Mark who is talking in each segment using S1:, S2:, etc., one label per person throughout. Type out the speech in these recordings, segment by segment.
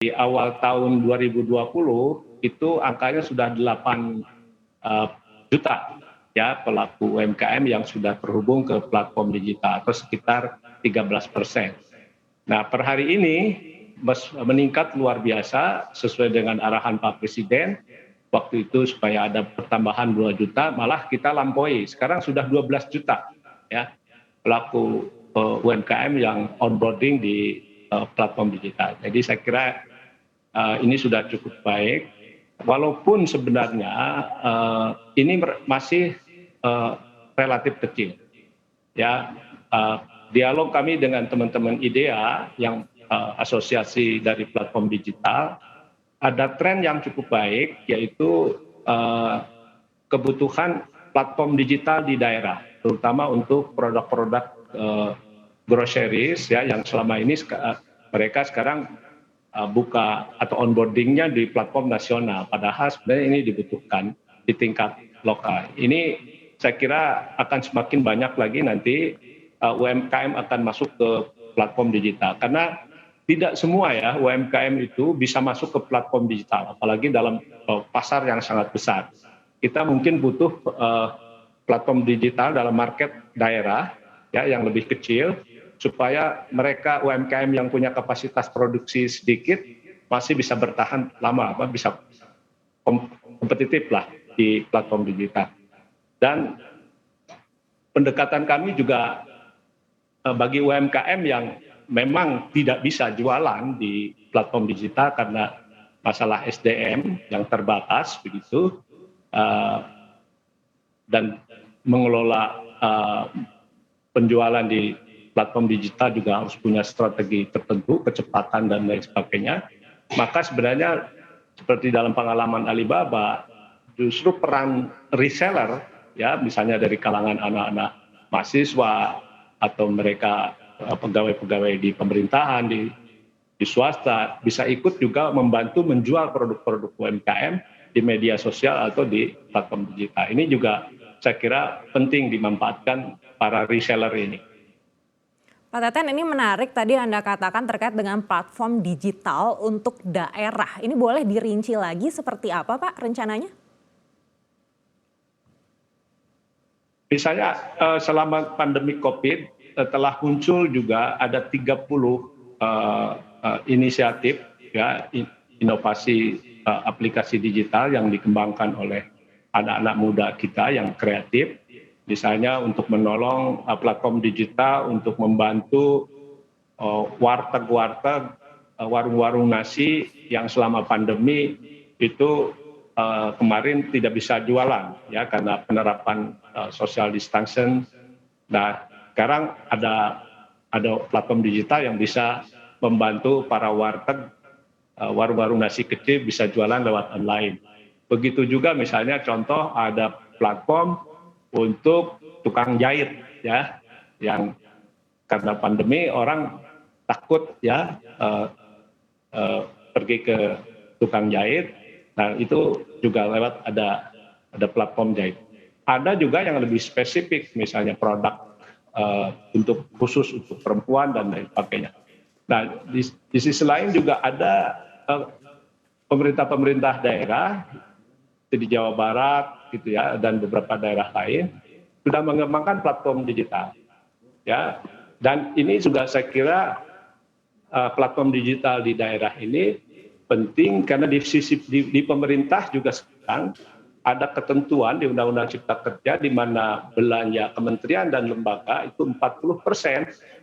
S1: di awal tahun 2020 itu angkanya sudah 8 juta ya pelaku UMKM yang sudah terhubung ke platform digital atau sekitar 13%. Nah, per hari ini meningkat luar biasa sesuai dengan arahan Pak Presiden. Waktu itu supaya ada pertambahan 2 juta, malah kita lampaui. Sekarang sudah 12 juta ya pelaku UMKM yang onboarding di platform digital. Jadi saya kira ini sudah cukup baik. Walaupun sebenarnya ini masih relatif kecil. Ya, dialog kami dengan teman-teman IDEA yang asosiasi dari platform digital, ada tren yang cukup baik, yaitu kebutuhan platform digital di daerah, terutama untuk produk-produk groceries ya yang selama ini mereka sekarang buka atau onboardingnya di platform nasional, padahal sebenarnya ini dibutuhkan di tingkat lokal. Ini saya kira akan semakin banyak lagi nanti UMKM akan masuk ke platform digital, karena tidak semua ya UMKM itu bisa masuk ke platform digital, apalagi dalam pasar yang sangat besar. Kita mungkin butuh platform digital dalam market daerah ya yang lebih kecil, supaya mereka UMKM yang punya kapasitas produksi sedikit masih bisa bertahan lama, bisa kompetitif lah di platform digital. Dan pendekatan kami juga bagi UMKM yang memang tidak bisa jualan di platform digital karena masalah SDM yang terbatas begitu, dan mengelola penjualan di platform digital juga harus punya strategi tertentu, kecepatan dan lain sebagainya. Maka sebenarnya seperti dalam pengalaman Alibaba, justru peran reseller ya misalnya dari kalangan anak-anak mahasiswa atau mereka pegawai-pegawai di pemerintahan, di swasta, bisa ikut juga membantu menjual produk-produk UMKM di media sosial atau di platform digital. Ini juga saya kira penting dimanfaatkan para reseller ini.
S2: Pak Teten, ini menarik tadi Anda katakan terkait dengan platform digital untuk daerah. Ini boleh dirinci lagi seperti apa Pak rencananya?
S1: Misalnya selama pandemi COVID telah muncul juga ada 30 inisiatif ya inovasi aplikasi digital yang dikembangkan oleh anak-anak muda kita yang kreatif. Misalnya untuk menolong platform digital untuk membantu warteg-warteg, warung-warung nasi yang selama pandemi itu kemarin tidak bisa jualan ya karena penerapan social distancing. Nah, sekarang ada platform digital yang bisa membantu para warteg, warung-warung nasi kecil bisa jualan lewat online. Begitu juga misalnya contoh ada platform untuk tukang jahit ya yang karena pandemi orang takut ya pergi ke tukang jahit. Nah, itu juga lewat ada platform jahit. Ada juga yang lebih spesifik misalnya produk untuk khusus untuk perempuan dan lain sebagainya. Nah, di sisi lain juga ada pemerintah daerah di Jawa Barat gitu ya dan beberapa daerah lain sudah mengembangkan platform digital ya, dan ini juga saya kira platform digital di daerah ini penting karena di pemerintah juga sekarang ada ketentuan di Undang-Undang Cipta Kerja di mana belanja kementerian dan lembaga itu 40%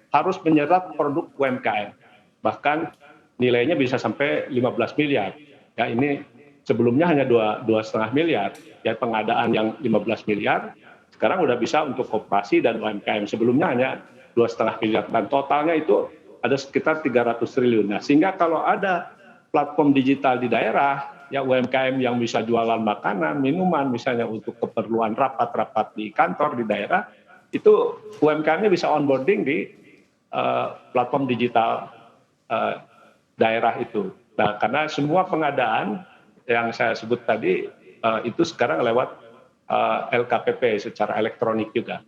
S1: harus menyerap produk UMKM, bahkan nilainya bisa sampai 15 miliar ya. Ini sebelumnya hanya 2,5 miliar, ya pengadaan yang 15 miliar, sekarang udah bisa untuk koperasi dan UMKM. Sebelumnya hanya 2,5 miliar, dan totalnya itu ada sekitar 300 triliun. Nah, sehingga kalau ada platform digital di daerah, ya UMKM yang bisa jualan makanan, minuman, misalnya untuk keperluan rapat-rapat di kantor di daerah, itu UMKM-nya bisa onboarding di platform digital daerah itu. Nah, karena semua pengadaan yang saya sebut tadi itu sekarang lewat LKPP secara elektronik juga.